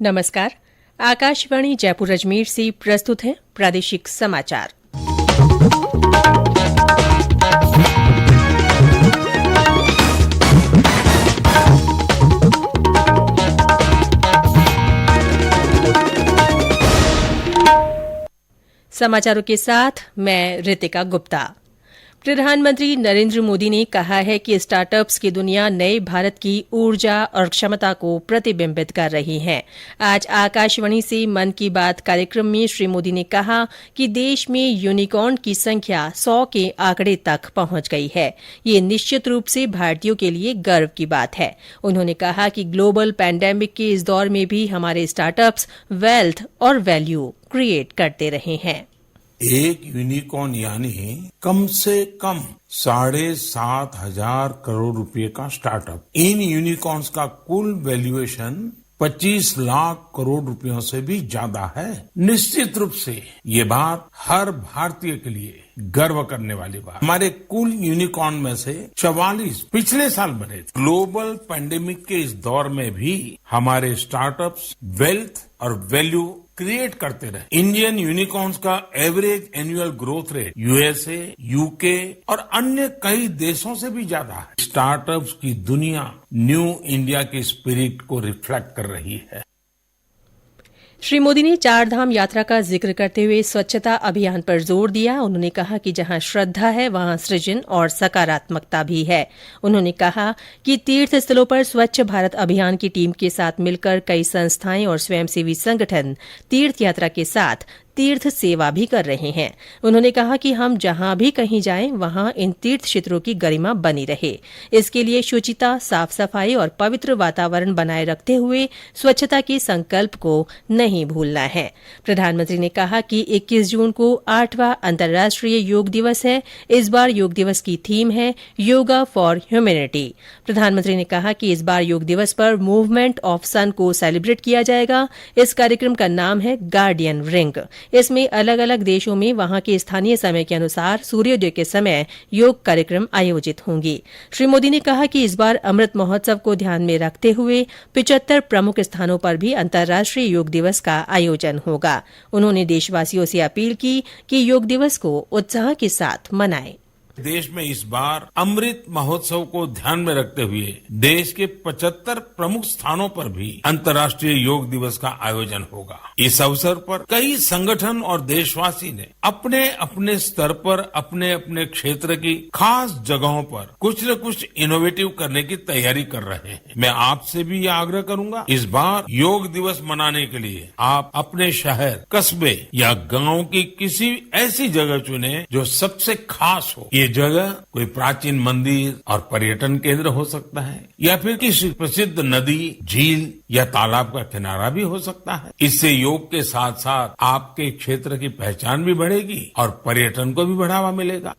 नमस्कार। आकाशवाणी जयपुर अजमेर से प्रस्तुत है प्रादेशिक समाचार। समाचारों के साथ मैं रितिका गुप्ता। प्रधानमंत्री नरेंद्र मोदी ने कहा है कि स्टार्टअप्स की दुनिया नए भारत की ऊर्जा और क्षमता को प्रतिबिंबित कर रही है। आज आकाशवाणी से मन की बात कार्यक्रम में श्री मोदी ने कहा कि देश में यूनिकॉर्न की संख्या 100 के आंकड़े तक पहुंच गई है। ये निश्चित रूप से भारतीयों के लिए गर्व की बात है। उन्होंने कहा कि ग्लोबल पैंडेमिक के इस दौर में भी हमारे स्टार्टअप्स वेल्थ और वैल्यू क्रिएट करते रहे हैं। एक यूनिकॉर्न यानी कम से कम 7,500 करोड़ रुपए का स्टार्टअप। इन यूनिकॉर्न्स का कुल वैल्यूएशन 25 लाख करोड़ रुपयों से भी ज्यादा है। निश्चित रूप से ये बात हर भारतीय के लिए गर्व करने वाली बात। हमारे कुल यूनिकॉर्न में से 44 पिछले साल बने थे। ग्लोबल पैंडेमिक के इस दौर में भी हमारे स्टार्टअप्स वेल्थ और वैल्यू क्रिएट करते रहे। इंडियन यूनिकॉर्न्स का average annual growth rate USA, UK और अन्य कई देशों से भी ज्यादा है। स्टार्टअप्स की दुनिया न्यू इंडिया की स्पिरिट को रिफ्लेक्ट कर रही है। श्री मोदी ने चारधाम यात्रा का जिक्र करते हुए स्वच्छता अभियान पर जोर दिया। उन्होंने कहा कि जहां श्रद्धा है वहां सृजन और सकारात्मकता भी है। उन्होंने कहा कि तीर्थ स्थलों पर स्वच्छ भारत अभियान की टीम के साथ मिलकर कई संस्थाएं और स्वयंसेवी संगठन तीर्थ यात्रा के साथ तीर्थ सेवा भी कर रहे हैं। उन्होंने कहा कि हम जहां भी कहीं जाएं वहां इन तीर्थ क्षेत्रों की गरिमा बनी रहे। इसके लिए शुचिता, साफ सफाई और पवित्र वातावरण बनाए रखते हुए स्वच्छता के संकल्प को नहीं भूलना है। प्रधानमंत्री ने कहा कि 21 जून को 8वां अंतर्राष्ट्रीय योग दिवस है। इस बार योग दिवस की थीम है योगा फॉर ह्यूमैनिटी। प्रधानमंत्री ने कहा कि इस बार योग दिवस पर मूवमेंट ऑफ सन को सेलिब्रेट किया जाएगा। इस कार्यक्रम का नाम है गार्डियन रिंग। इसमें अलग अलग देशों में वहां के स्थानीय समय के अनुसार सूर्योदय के समय योग कार्यक्रम आयोजित होंगे। श्री मोदी ने कहा कि इस बार अमृत महोत्सव को ध्यान में रखते हुए 75 प्रमुख स्थानों पर भी अंतर्राष्ट्रीय योग दिवस का आयोजन होगा। उन्होंने देशवासियों से अपील की कि योग दिवस को उत्साह के साथ मनाएं। देश में इस बार अमृत महोत्सव को ध्यान में रखते हुए देश के 75 प्रमुख स्थानों पर भी अंतर्राष्ट्रीय योग दिवस का आयोजन होगा। इस अवसर पर कई संगठन और देशवासी ने अपने अपने स्तर पर अपने अपने क्षेत्र की खास जगहों पर कुछ न कुछ इनोवेटिव करने की तैयारी कर रहे हैं। मैं आपसे भी यह आग्रह करूंगा, इस बार योग दिवस मनाने के लिए आप अपने शहर, कस्बे या गांव की किसी ऐसी जगह चुने जो सबसे खास हो। ये जगह कोई प्राचीन मंदिर और पर्यटन केंद्र हो सकता है या फिर किसी प्रसिद्ध नदी, झील या तालाब का किनारा भी हो सकता है। इससे योग के साथ साथ आपके क्षेत्र की पहचान भी बढ़ेगी और पर्यटन को भी बढ़ावा मिलेगा।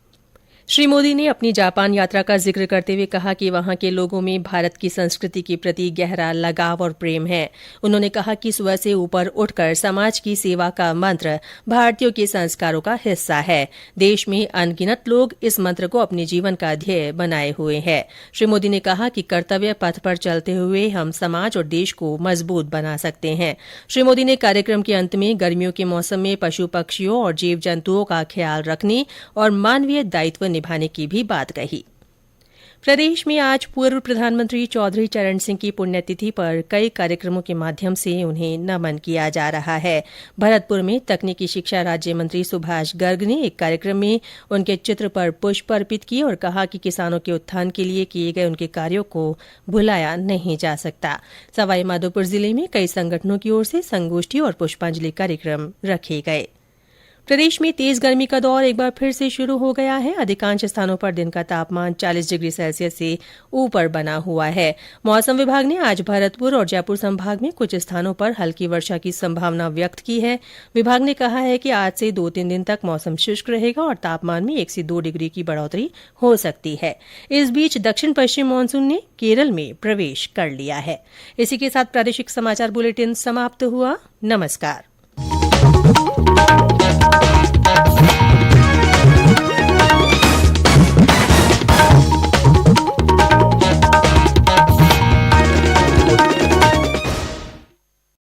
श्री मोदी ने अपनी जापान यात्रा का जिक्र करते हुए कहा कि वहां के लोगों में भारत की संस्कृति के प्रति गहरा लगाव और प्रेम है। उन्होंने कहा कि स्व से ऊपर उठकर समाज की सेवा का मंत्र भारतीयों के संस्कारों का हिस्सा है। देश में अनगिनत लोग इस मंत्र को अपने जीवन का ध्येय बनाए हुए हैं। श्री मोदी ने कहा कि कर्तव्य पथ पर चलते हुए हम समाज और देश को मजबूत बना सकते हैं। श्री मोदी ने कार्यक्रम के अंत में गर्मियों के मौसम में पशु पक्षियों और जीव जंतुओं का ख्याल रखने और मानवीय दायित्व निभाने की भी बात कही। प्रदेश में आज पूर्व प्रधानमंत्री चौधरी चरण सिंह की पुण्यतिथि पर कई कार्यक्रमों के माध्यम से उन्हें नमन किया जा रहा है। भरतपुर में तकनीकी शिक्षा राज्य मंत्री सुभाष गर्ग ने एक कार्यक्रम में उनके चित्र पर पुष्प अर्पित किए और कहा कि किसानों के उत्थान के लिए किए गए उनके कार्यों को भुलाया नहीं जा सकता। सवाईमाधोपुर जिले में कई संगठनों की ओर से संगोष्ठी और पुष्पांजलि कार्यक्रम रखे गए। प्रदेश में तेज गर्मी का दौर एक बार फिर से शुरू हो गया है। अधिकांश स्थानों पर दिन का तापमान 40 डिग्री सेल्सियस से ऊपर बना हुआ है। मौसम विभाग ने आज भरतपुर और जयपुर संभाग में कुछ स्थानों पर हल्की वर्षा की संभावना व्यक्त की है। विभाग ने कहा है कि आज से 2-3 दिन तक मौसम शुष्क रहेगा और तापमान में 1 से 2 डिग्री की बढ़ोतरी हो सकती है। इस बीच दक्षिण पश्चिम मानसून ने केरल में प्रवेश कर लिया है। इसी के साथ प्रादेशिक समाचार बुलेटिन समाप्त हुआ। नमस्कार।